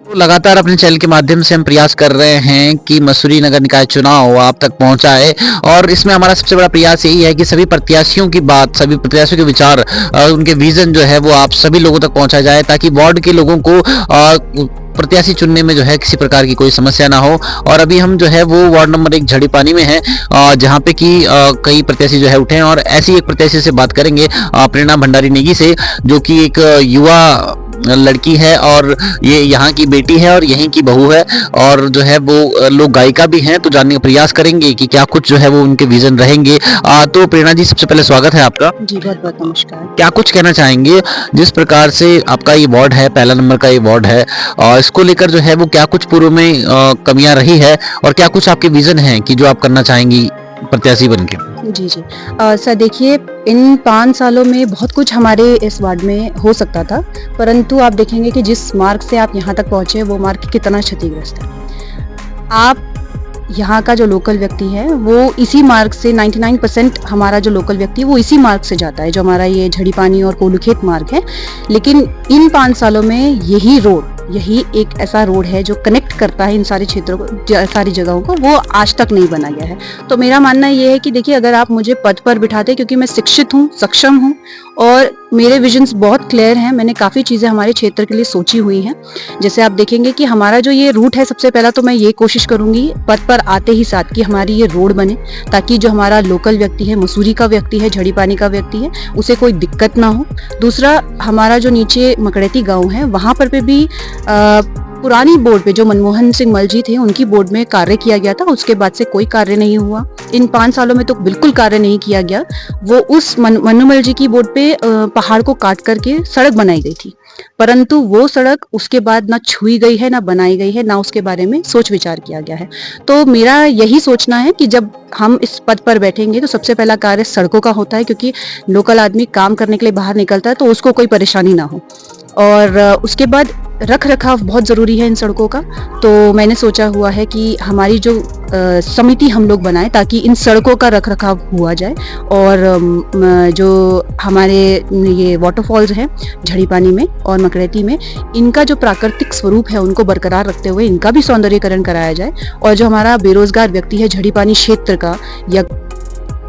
तो लगातार अपने चैनल के माध्यम से हम प्रयास कर रहे हैं कि मसूरी नगर निकाय चुनाव आप तक पहुंचाए, और इसमें हमारा सबसे बड़ा प्रयास यही है कि सभी प्रत्याशियों की बात, सभी प्रत्याशियों के विचार, उनके विजन जो है वो आप सभी लोगों तक पहुंचा जाए, ताकि वार्ड के लोगों को प्रत्याशी चुनने में जो है किसी प्रकार की कोई समस्या ना हो। और अभी हम जो है वो वार्ड नंबर 1 झड़ी पानी में है, जहाँ पे कि कई प्रत्याशी जो है उठे हैं, और ऐसी एक प्रत्याशी से बात करेंगे, प्रेरणा भंडारी नेगी से, जो कि एक युवा लड़की है, और ये यहाँ की बेटी है और यहीं की बहू है, और जो है वो लोग गायिका भी हैं। तो जानने का प्रयास करेंगे कि क्या कुछ जो है वो उनके विजन रहेंगे। तो प्रेरणा जी, सबसे पहले स्वागत है आपका। जी, बहुत-बहुत नमस्कार। क्या कुछ कहना चाहेंगे जिस प्रकार से आपका ये वार्ड है, पहला नंबर का ये वार्ड है, और इसको लेकर जो है वो क्या कुछ पूर्व में कमियां रही है, और क्या कुछ आपके विजन हैं कि जो आप करना चाहेंगी प्रत्याशी बन के। जी, जी। सर देखिए, इन 5 सालों में बहुत कुछ हमारे इस वार्ड में हो सकता था, परंतु आप देखेंगे कि जिस मार्ग से आप यहाँ तक पहुँचे, वो मार्ग कितना क्षतिग्रस्त है। आप यहाँ का जो लोकल व्यक्ति है, वो इसी मार्ग से 99% हमारा जो लोकल व्यक्ति है, वो इसी मार्ग से जाता है, जो हमारा ये झड़ी पानी और कोलूखेत मार्ग है। लेकिन इन 5 सालों में यही एक ऐसा रोड है जो कनेक्ट करता है इन सारे क्षेत्रों को, सारी जगहों को, वो आज तक नहीं बना गया है। तो मेरा मानना ये है कि देखिए, अगर आप मुझे पद पर बिठाते, क्योंकि मैं शिक्षित हूँ, सक्षम हूँ और मेरे विजन्स बहुत क्लियर हैं, मैंने काफ़ी चीज़ें हमारे क्षेत्र के लिए सोची हुई हैं। जैसे आप देखेंगे कि हमारा जो ये रूट है, सबसे पहला तो मैं ये कोशिश करूँगी पद पर आते ही साथ कि हमारी ये रोड बने, ताकि जो हमारा लोकल व्यक्ति है, मसूरी का व्यक्ति है, झड़ी पानी का व्यक्ति है, उसे कोई दिक्कत ना हो। दूसरा, हमारा जो नीचे मकड़ैती गाँव है, वहाँ पर भी पुरानी बोर्ड पे जो मनमोहन सिंह मल जी थे, उनकी बोर्ड में कार्य किया गया था, उसके बाद से कोई कार्य नहीं हुआ। इन 5 सालों में तो बिल्कुल कार्य नहीं किया गया। वो उस मनमोहन जी की बोर्ड पे पहाड़ को काट करके सड़क बनाई गई थी, परंतु वो सड़क उसके बाद ना छुई गई है, ना बनाई गई है, ना उसके बारे में सोच विचार किया गया है। तो मेरा यही सोचना है कि जब हम इस पद पर बैठेंगे तो सबसे पहला कार्य सड़कों का होता है, क्योंकि लोकल आदमी काम करने के लिए बाहर निकलता है तो उसको कोई परेशानी ना हो। और उसके बाद रख रखाव बहुत ज़रूरी है इन सड़कों का। तो मैंने सोचा हुआ है कि हमारी जो समिति हम लोग बनाएं, ताकि इन सड़कों का रख रखाव हुआ जाए, और जो हमारे ये वाटरफॉल्स हैं झड़ी पानी में और मकड़ैती में, इनका जो प्राकृतिक स्वरूप है उनको बरकरार रखते हुए इनका भी सौंदर्यीकरण कराया जाए, और जो हमारा बेरोजगार व्यक्ति है झड़ी पानी क्षेत्र का या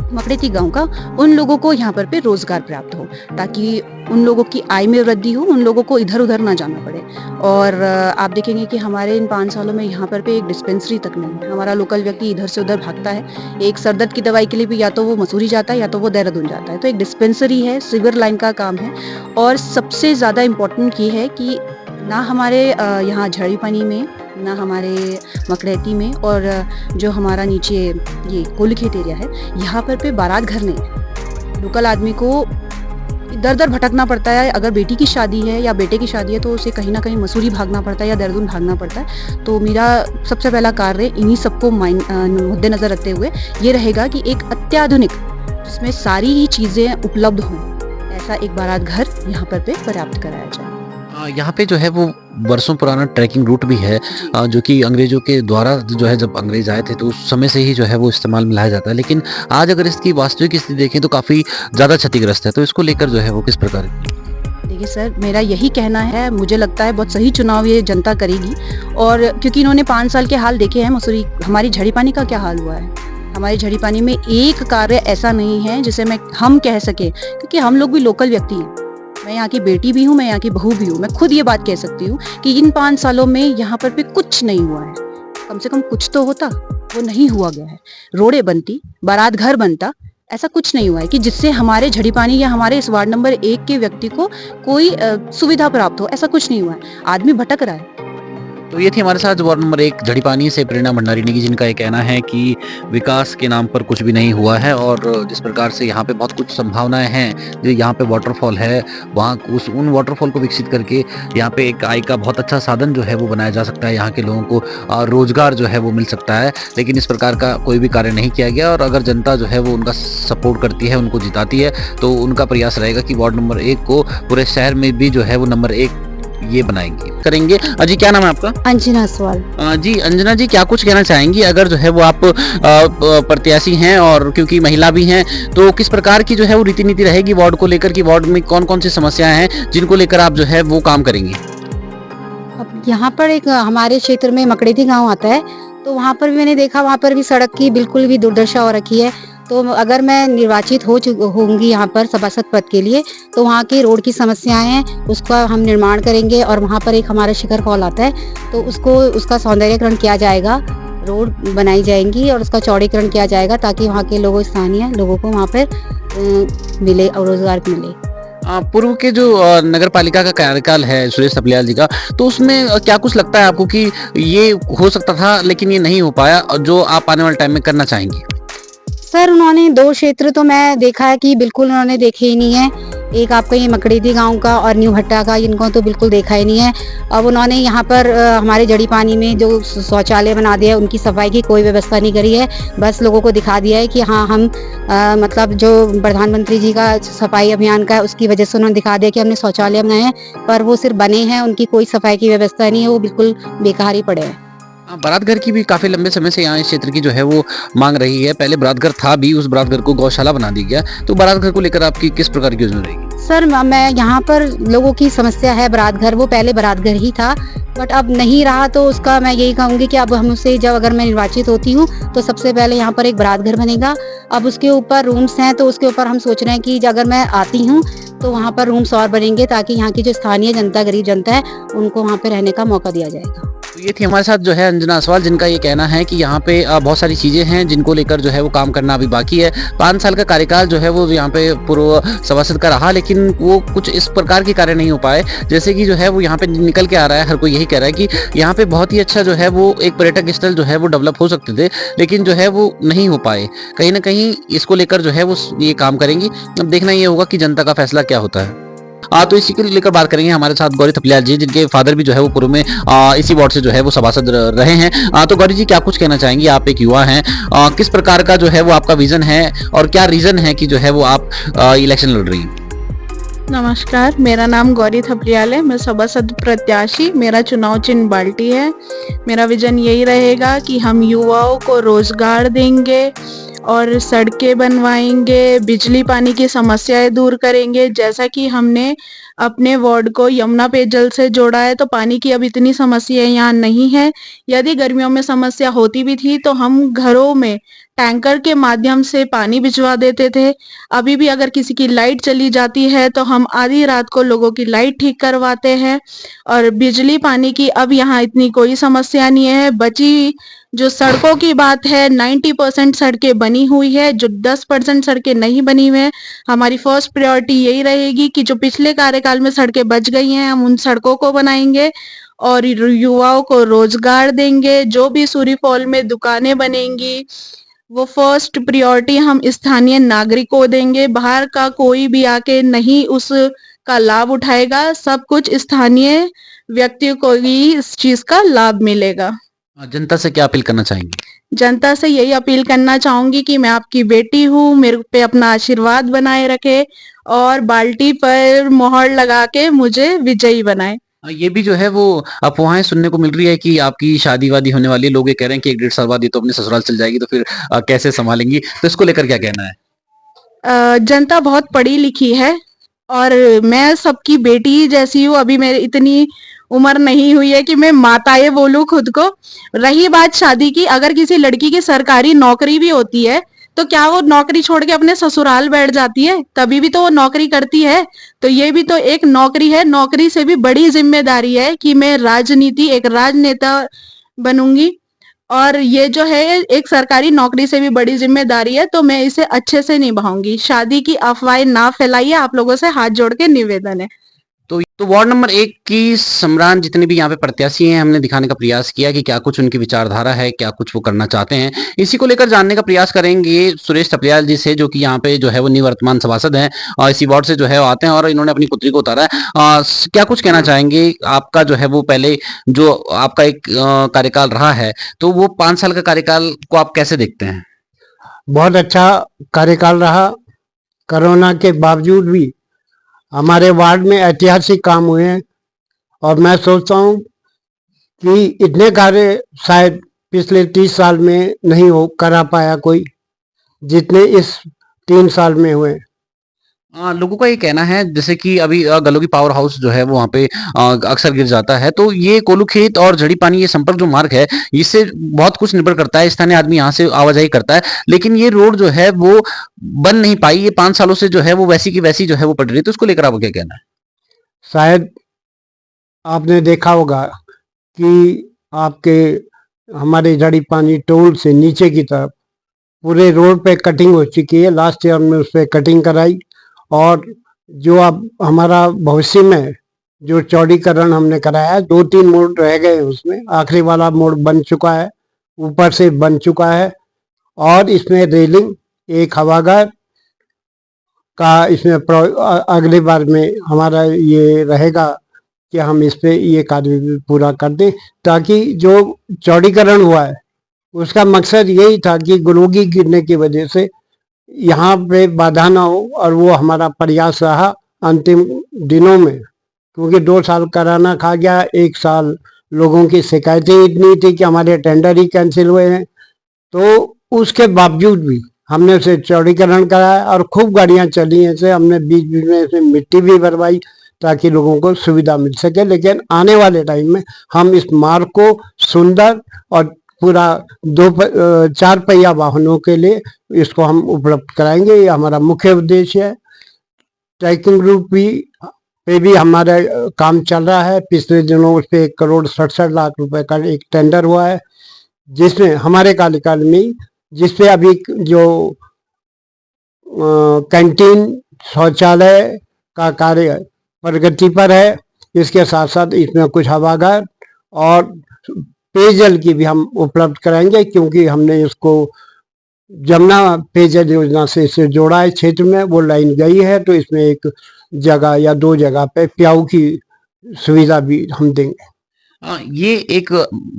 मकड़ैती गांव का, उन लोगों को यहाँ पर रोजगार प्राप्त हो, ताकि उन लोगों की आय में वृद्धि हो, उन लोगों को इधर उधर ना जाना पड़े। और आप देखेंगे कि हमारे इन 5 सालों में यहाँ पर एक डिस्पेंसरी तक नहीं है। हमारा लोकल व्यक्ति इधर से उधर भागता है, एक सरदर्द की दवाई के लिए भी या तो वो मसूरी जाता है या तो वो देहरादून जाता है। तो एक डिस्पेंसरी है, सीवर लाइन का काम है, और सबसे ज़्यादा इम्पोर्टेंट ये है कि ना हमारे यहाँ झड़ी पानी में, ना हमारे मकड़ैती में, और जो हमारा नीचे ये कोलूखेत एरिया है, यहाँ पर बारात घर नहीं है। लोकल आदमी को दर दर भटकना पड़ता है। अगर बेटी की शादी है या बेटे की शादी है तो उसे कहीं ना कहीं मसूरी भागना पड़ता है या देहरादून भागना पड़ता है। तो मेरा सबसे पहला कार्य इन्हीं सबको मद्देनजर रखते हुए ये रहेगा कि एक अत्याधुनिक, जिसमें सारी ही चीज़ें उपलब्ध हों, ऐसा एक बारात घर यहाँ पर पर्याप्त कराया जाए। यहाँ पे जो है वो वर्षों पुराना ट्रैकिंग रूट भी है, जो कि अंग्रेजों के द्वारा जो है, जब अंग्रेज आए थे तो उस समय से ही जो है वो इस्तेमाल में लाया जाता है। लेकिन आज अगर इसकी वास्तविक स्थिति देखें तो काफ़ी ज़्यादा क्षतिग्रस्त है। तो इसको लेकर जो है वो किस प्रकार। देखिए सर, मेरा यही कहना है, मुझे लगता है बहुत सही चुनाव ये जनता करेगी, और क्योंकि इन्होंने 5 साल के हाल देखे हैं। मसूरी, हमारी झड़ी पानी का क्या हाल हुआ है? हमारी झड़ी पानी में एक कार्य ऐसा नहीं है जिसे हम कह सके, क्योंकि हम लोग भी लोकल व्यक्ति हैं। मैं यहाँ की बेटी भी हूँ, मैं यहाँ की बहू भी हूँ। मैं खुद ये बात कह सकती हूँ कि इन 5 सालों में यहाँ पर भी कुछ नहीं हुआ है। कम से कम कुछ तो होता, वो नहीं हुआ गया है। रोडें बनती, बारात घर बनता, ऐसा कुछ नहीं हुआ है कि जिससे हमारे झड़ी पानी या हमारे इस वार्ड नंबर 1 के व्यक्ति को कोई सुविधा प्राप्त हो। ऐसा कुछ नहीं हुआ है। आदमी भटक रहा है। तो ये थी हमारे साथ वार्ड नंबर 1 झड़ी पानी से प्रेरणा भंडारी नेगी, जिनका ये कहना है कि विकास के नाम पर कुछ भी नहीं हुआ है, और जिस प्रकार से यहाँ पे बहुत कुछ संभावनाएं हैं। जो यहाँ पे वाटरफॉल है, वहाँ उन वाटरफॉल को विकसित करके यहाँ पे एक आय का बहुत अच्छा साधन जो है वो बनाया जा सकता है। यहाँ के लोगों को रोजगार जो है वो मिल सकता है, लेकिन इस प्रकार का कोई भी कार्य नहीं किया गया। और अगर जनता जो है वो उनका सपोर्ट करती है, उनको जिताती है, तो उनका प्रयास रहेगा कि वार्ड नंबर 1 को पूरे शहर में भी जो है वो नंबर 1 ये बनाएंगे, करेंगे। अजी, क्या नाम है आपका? अंजना सवाल। जी अंजना जी, क्या कुछ कहना चाहेंगी अगर जो है वो आप प्रत्याशी हैं, और क्योंकि महिला भी हैं, तो किस प्रकार की जो है वो रीति नीति रहेगी वार्ड को लेकर, कि वार्ड में कौन कौन सी समस्याएं हैं जिनको लेकर आप जो है वो काम करेंगी? यहाँ पर एक हमारे क्षेत्र में मकड़ेती गांव आता है, तो वहाँ पर भी मैंने देखा, वहाँ पर भी सड़क की बिल्कुल भी दुर्दशा हो रखी है। तो अगर मैं निर्वाचित होंगी यहाँ पर सभासद पद के लिए, तो वहाँ की रोड की समस्याएं हैं, उसका हम निर्माण करेंगे। और वहाँ पर एक हमारा शिखर फॉल आता है, तो उसका सौंदर्यीकरण किया जाएगा, रोड बनाई जाएंगी और उसका चौड़ीकरण किया जाएगा, ताकि वहाँ के लोगों, स्थानीय लोगों को वहाँ पर मिले और रोजगार मिले। पूर्व के जो नगर पालिका का कार्यकाल है सुरेश थपलियाल जी का, तो उसमें क्या कुछ लगता है आपको कि ये हो सकता था लेकिन ये नहीं हो पाया, और जो आप आने वाले टाइम में करना चाहेंगी? सर, उन्होंने 2 क्षेत्र तो मैं देखा है कि बिल्कुल उन्होंने देखे ही नहीं है। एक आपका ये मकड़ेदी गाँव का और न्यू हट्टा का, इनको तो बिल्कुल देखा ही नहीं है। अब उन्होंने यहाँ पर हमारे जड़ी पानी में जो शौचालय बना दिया है, उनकी सफाई की कोई व्यवस्था नहीं करी है। बस लोगों को दिखा दिया है कि हाँ, हम मतलब जो प्रधानमंत्री जी का सफाई अभियान का है, उसकी वजह से उन्होंने दिखा दिया कि हमने शौचालय बनाए हैं, पर वो सिर्फ बने हैं, उनकी कोई सफाई की व्यवस्था नहीं है, वो बिल्कुल बेकार ही पड़े हैं। बारात घर की भी काफी लंबे समय से यहाँ इस क्षेत्र की जो है वो मांग रही है। पहले बारात घर था भी, उस बारात घर को गौशाला बना दी गया। तो बारात घर को लेकर आपकी किस प्रकार की योजना रहेगी? सर, मैं यहाँ पर लोगों की समस्या है बारात घर, वो पहले बारात घर ही था, बट अब नहीं रहा। तो उसका मैं यही कहूँगी कि अब हम उसे, जब अगर मैं निर्वाचित होती हूँ, तो सबसे पहले यहाँ पर एक बारात घर बनेगा। अब उसके ऊपर रूम्स हैं, तो उसके ऊपर हम सोच रहे हैं कि अगर मैं आती हूँ तो वहाँ पर रूम्स और बनेंगे, ताकि यहाँ की जो स्थानीय जनता, गरीब जनता है, उनको वहाँ पे रहने का मौका दिया जाएगा। तो ये थी हमारे साथ जो है अंजना असवाल, जिनका ये कहना है कि यहाँ पे बहुत सारी चीज़ें हैं जिनको लेकर जो है वो काम करना अभी बाकी है। 5 साल का कार्यकाल जो है वो यहाँ पे पूर्व सभासद का रहा, लेकिन वो कुछ इस प्रकार के कार्य नहीं हो पाए जैसे कि जो है वो यहाँ पे निकल के आ रहा है। हर कोई यही कह रहा है कि यहाँ पे बहुत ही अच्छा जो है वो एक पर्यटक स्थल जो है वो डेवलप हो सकते थे, लेकिन जो है वो नहीं हो पाए। कहीं ना कहीं इसको लेकर जो है वो ये काम करेंगी। अब देखना ये होगा कि जनता का फैसला क्या होता है। तो इसी को लेकर बात करेंगे हमारे साथ गौरी थपलियाल जी, जिनके फादर भी जो है वो पूर्व में इसी वार्ड से जो है वो सभासद रहे हैं। तो गौरी जी, क्या कुछ कहना चाहेंगी? आप एक युवा हैं, किस प्रकार का जो है वो आपका विजन है और क्या रीजन है कि जो है वो आप इलेक्शन लड़ रही हैं? नमस्कार, मेरा नाम गौरी थपलियाल है। मैं सभासद प्रत्याशी, मेरा चुनाव चिन्ह बाल्टी है। मेरा विजन यही रहेगा कि हम युवाओं को रोजगार देंगे और सड़कें बनवाएंगे, बिजली पानी की समस्याएं दूर करेंगे। जैसा कि हमने अपने वार्ड को यमुना पेयजल से जोड़ा है, तो पानी की अब इतनी समस्या यहाँ नहीं है। यदि गर्मियों में समस्या होती भी थी, तो हम घरों में टैंकर के माध्यम से पानी भिजवा देते थे। अभी भी अगर किसी की लाइट चली जाती है, तो हम आधी रात को लोगों की लाइट ठीक करवाते हैं। और बिजली पानी की अब यहाँ इतनी कोई समस्या नहीं है। बची जो सड़कों की बात है, 90% सड़कें बनी हुई है, जो 10% सड़कें नहीं बनी हुई है। हमारी फर्स्ट प्रायोरिटी यही रहेगी कि जो पिछले कार्यकाल में सड़कें बच गई हैं, हम उन सड़कों को बनाएंगे और युवाओं को रोजगार देंगे। जो भी सूरी फॉल में दुकानें बनेंगी, वो फर्स्ट प्रायोरिटी हम स्थानीय नागरिकों को देंगे। बाहर का कोई भी आके नहीं उसका लाभ उठाएगा, सब कुछ स्थानीय व्यक्तियों को ही इस चीज का लाभ मिलेगा। जनता से क्या अपील करना चाहेंगी? जनता से यही अपील करना चाहूंगी कि मैं आपकी बेटी हूँ, मेरे पे अपना आशीर्वाद बनाए रखे और बाल्टी पर मोहर लगा के मुझे विजयी बनाए। ये भी जो है वो अफवाहें सुनने को मिल रही है कि आपकी शादी वादी होने वाली है। लोग ये कह रहे हैं कि 1-1.5 साल बाद ये तो अपने ससुराल चल जाएगी, तो फिर कैसे संभालेंगी? तो इसको लेकर क्या कहना है? जनता बहुत पढ़ी लिखी है और मैं सबकी बेटी जैसी हूँ। अभी मेरी इतनी उम्र नहीं हुई है कि मैं माताए बोलूं खुद को। रही बात शादी की, अगर किसी लड़की की सरकारी नौकरी भी होती है, तो क्या वो नौकरी छोड़ के अपने ससुराल बैठ जाती है? तभी भी तो वो नौकरी करती है। तो ये भी तो एक नौकरी है। नौकरी से भी बड़ी जिम्मेदारी है कि मैं राजनीति, एक राजनेता बनूंगी। और ये जो है एक सरकारी नौकरी से भी बड़ी जिम्मेदारी है, तो मैं इसे अच्छे से निभाऊंगी। शादी की अफवाहें ना फैलाइए, आप लोगों से हाथ जोड़ के निवेदन है। तो वार्ड नंबर 1 की सम्रान जितने भी यहाँ पे प्रत्याशी हैं, हमने दिखाने का प्रयास किया कि क्या कुछ उनकी विचारधारा है, क्या कुछ वो करना चाहते हैं। इसी को लेकर जानने का प्रयास करेंगे सुरेश थपलियाल जी से, जो कि यहाँ पे जो है वो निवर्तमान सभासद हैं और इसी वार्ड से जो है वो आते हैं और इन्होंने अपनी पुत्री को उतारा है। क्या कुछ कहना चाहेंगे? आपका जो है वो पहले जो आपका एक कार्यकाल रहा है, तो वो 5 साल का कार्यकाल को आप कैसे देखते हैं? बहुत अच्छा कार्यकाल रहा। कोरोना के बावजूद भी हमारे वार्ड में ऐतिहासिक काम हुए हैं और मैं सोचता हूँ कि इतने कार्य शायद पिछले 30 साल में नहीं हो करा पाया कोई, जितने इस 3 साल में हुए। लोगों का ये कहना है जैसे कि अभी गल्लो की पावर हाउस जो है वो वहाँ पे अक्सर गिर जाता है, तो ये कोल्लू खेत और झड़ी पानी ये संपर्क जो मार्ग है, इससे बहुत कुछ निर्भर करता है, स्थानीय आदमी यहाँ से आवाजाही करता है, लेकिन ये रोड जो है वो बन नहीं पाई, ये 5 सालों से जो है वो वैसी की वैसी जो है वो पड़ रही है, तो उसको लेकर आपका क्या कहना है? शायद आपने देखा होगा कि आपके हमारे जड़ी पानी टोल से नीचे की तरफ पूरे रोड पे कटिंग हो चुकी है। लास्ट ईयर में उस पे कटिंग कराई, और जो अब हमारा भविष्य में जो चौड़ीकरण हमने कराया है, 2-3 मोड़ रह गए हैं उसमें, आखिरी वाला मोड़ बन चुका है, ऊपर से बन चुका है, और इसमें रेलिंग, एक हवागार का इसमें अगली बार में हमारा ये रहेगा कि हम इस पे ये कार्य भी पूरा कर दें, ताकि जो चौड़ीकरण हुआ है उसका मकसद यही था कि गुलोगी गिरने की वजह से यहाँ पे बाधा ना हो, और वो हमारा प्रयास रहा अंतिम दिनों में, क्योंकि 2 साल कराना खा गया। 1 साल लोगों की शिकायतें इतनी थी कि हमारे टेंडर ही कैंसिल हुए हैं, तो उसके बावजूद भी हमने उसे चौड़ीकरण कराया और खूब गाड़ियां चली हैं। से हमने बीच बीच में इसमें मिट्टी भी भरवाई ताकि लोगों को सुविधा मिल सके। लेकिन आने वाले टाइम में हम इस मार्ग को सुंदर और पूरा 4 पहिया वाहनों के लिए इसको हम उपलब्ध कराएंगे, ये हमारा मुख्य उद्देश्य है। ट्रैकिंग रूट भी पे भी हमारा काम चल रहा है। पिछले दिनों उस पर 1,67,00,000 रुपए का एक टेंडर हुआ है, जिसमें हमारे कार्यकाल में, जिसपे अभी जो कैंटीन शौचालय का कार्य प्रगति पर है, इसके साथ साथ इसमें कुछ हवागार और पेयजल की भी हम उपलब्ध कराएंगे, क्योंकि हमने इसको जमुना पेयजल योजना से इसे जोड़ा है। क्षेत्र में वो लाइन गई है, तो इसमें एक जगह या 2 जगह पे प्याऊ की सुविधा भी हम देंगे। ये एक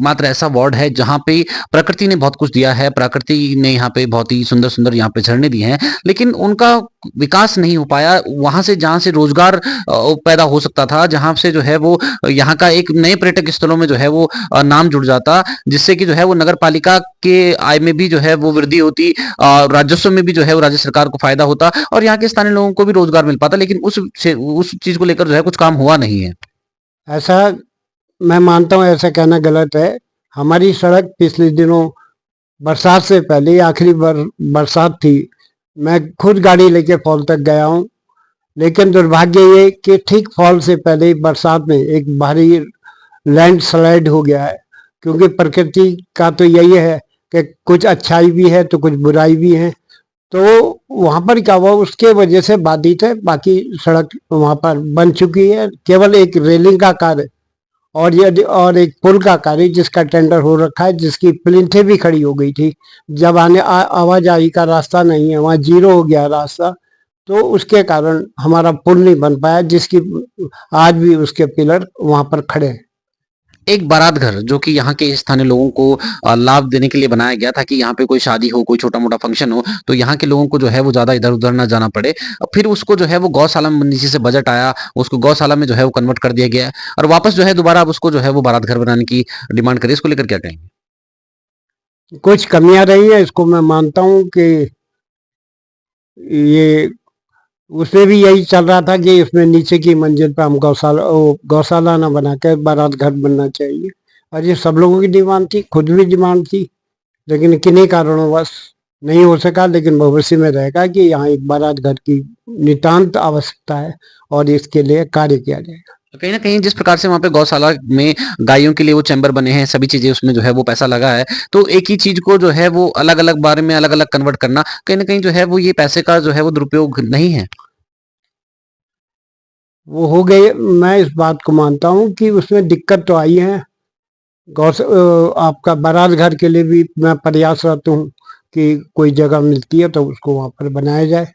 मात्र ऐसा वार्ड है जहाँ पे प्रकृति ने बहुत कुछ दिया है, प्रकृति ने यहाँ पे बहुत ही सुंदर-सुंदर यहाँ पे झरने दिए हैं, लेकिन उनका विकास नहीं हो पाया। वहाँ से जहाँ से रोजगार पैदा हो सकता था, जहाँ से जो है वो यहाँ का एक नए पर्यटक स्थलों में जो है वो नाम जुड़ जाता, जिससे कि जो है वो नगर पालिका के आय में भी जो है वो वृद्धि होती, राजस्व में भी जो है वो राज्य सरकार को फायदा होता और यहाँ के स्थानीय लोगों को भी रोजगार मिल पाता, लेकिन उस चीज को लेकर जो है कुछ काम हुआ नहीं है। ऐसा मैं मानता हूँ, ऐसा कहना गलत है। हमारी सड़क पिछले दिनों बरसात से पहले, आखिरी बरसात थी, मैं खुद गाड़ी लेके फॉल तक गया हूँ, लेकिन दुर्भाग्य ये कि ठीक फॉल से पहले बरसात में एक भारी लैंडस्लाइड हो गया है। क्योंकि प्रकृति का तो यही है कि कुछ अच्छाई भी है तो कुछ बुराई भी है। तो वहां पर क्या हुआ, उसके वजह से बाधित है। बाकी सड़क वहां पर बन चुकी है, केवल एक रेलिंग का कार्य और एक पुल का कार्य जिसका टेंडर हो रखा है, जिसकी प्लिंथें भी खड़ी हो गई थी। जब आवाजाही का रास्ता नहीं है, वहाँ जीरो हो गया रास्ता, तो उसके कारण हमारा पुल नहीं बन पाया, जिसकी आज भी उसके पिलर वहां पर खड़े हैं। एक बारात घर जो कि यहाँ के स्थानीय लोगों को लाभ देने के लिए बनाया गया था कि यहाँ पे कोई शादी हो, कोई छोटा मोटा फंक्शन हो, तो यहाँ के लोगों को जो है वो ज्यादा इधर उधर ना जाना पड़े। फिर उसको जो है वो गौशाला में नीचे से बजट आया, उसको गौशाला में जो है वो कन्वर्ट कर दिया गया और वापस जो है दोबारा आप उसको जो है वो बारात घर बनाने की डिमांड करिए। इसको लेकर क्या कहेंगे? कुछ कमियां रही है, इसको मैं मानता हूँ कि ये उसमें भी यही चल रहा था कि इसमें नीचे की मंजिल पे हम गौशाला ना बना कर बारात घर बनना चाहिए, और ये सब लोगों की डिमांड थी, खुद भी डिमांड थी, लेकिन किन्हीं कारणवश नहीं हो सका। लेकिन भविष्य में रहेगा कि यहाँ एक बारात घर की नितांत आवश्यकता है और इसके लिए कार्य किया जाएगा। कहीं ना कहीं जिस प्रकार से वहां पे गौशाला में गायों के लिए वो चैम्बर बने हैं, सभी चीजें उसमें जो है वो पैसा लगा है, तो एक ही चीज को जो है वो अलग अलग बारे में अलग अलग कन्वर्ट करना कहीं ना कहीं जो है वो ये पैसे का जो है वो दुरुपयोग नहीं है। वो हो गए, मैं इस बात को मानता हूँ कि उसमें दिक्कत तो आई है। आपका बारात घर के लिए भी मैं प्रयासरत हूँ कि कोई जगह मिलती है तो उसको वहां पर बनाया जाए।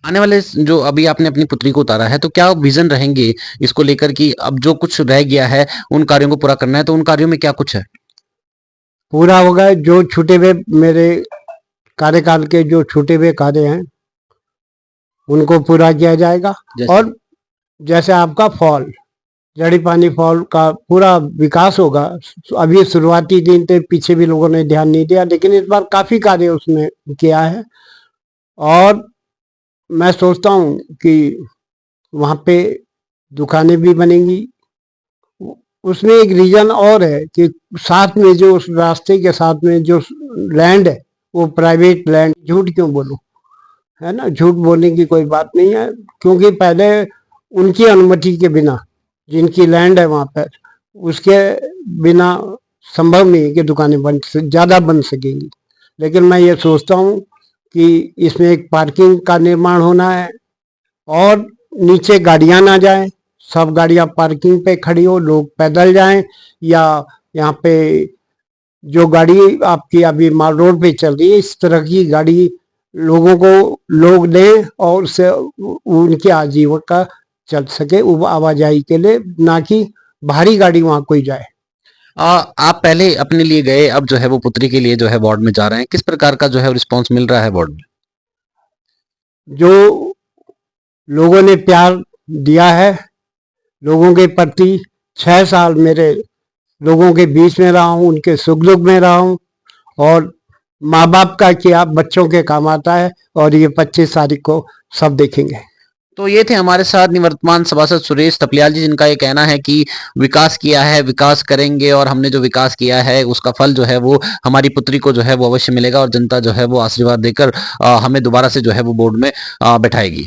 आने वाले जो अभी आपने अपनी पुत्री को उतारा है, तो क्या विजन रहेंगे इसको लेकर कि अब जो कुछ रह गया है उन कार्यों को पूरा करना है, तो उन कार्यों में क्या कुछ है? पूरा होगा, जो छूटे हुए मेरे कार्यकाल के जो छूटे हुए कार्य हैं उनको पूरा किया जाएगा। जैसे और जैसे आपका फॉल, जड़ी पानी फॉल का पूरा विकास होगा। अभी शुरुआती दिन थे, पीछे भी लोगों ने ध्यान नहीं दिया, लेकिन इस बार काफी कार्य उसने किया है। और मैं सोचता हूँ कि वहाँ पे दुकानें भी बनेंगी। उसमें एक रीजन और है कि साथ में जो उस रास्ते के साथ में जो लैंड है वो प्राइवेट लैंड, झूठ क्यों बोलूं, है ना, झूठ बोलने की कोई बात नहीं है, क्योंकि पहले उनकी अनुमति के बिना जिनकी लैंड है वहां पर, उसके बिना संभव नहीं है कि दुकानें ज्यादा बन सकेंगी। लेकिन मैं ये सोचता हूँ कि इसमें एक पार्किंग का निर्माण होना है और नीचे गाड़ियां ना जाएं, सब गाड़ियां पार्किंग पे खड़ी हो, लोग पैदल जाएं, या यहाँ पे जो गाड़ी आपकी अभी माल रोड पे चल रही है इस तरह की गाड़ी लोगों को लोग दें और उससे उनकी आजीविका चल सके आवाजाही के लिए, ना कि भारी गाड़ी वहां कोई जाए। आप पहले अपने लिए गए, अब जो है वो पुत्री के लिए जो है वार्ड में जा रहे हैं, किस प्रकार का जो है रिस्पांस मिल रहा है वार्ड में? जो लोगों ने प्यार दिया है लोगों के प्रति, 6 साल मेरे लोगों के बीच में रहा हूँ, उनके सुख दुख में रहा हूँ, और माँ बाप का किया बच्चों के काम आता है, और ये 25 तारीख को सब देखेंगे। तो ये थे हमारे साथ निवर्तमान सभासद सुरेश थपलियाल जी, जिनका ये कहना है कि विकास किया है, विकास करेंगे, और हमने जो विकास किया है उसका फल जो है वो हमारी पुत्री को जो है वो अवश्य मिलेगा, और जनता जो है वो आशीर्वाद देकर हमें दोबारा से जो है वो बोर्ड में बैठाएगी।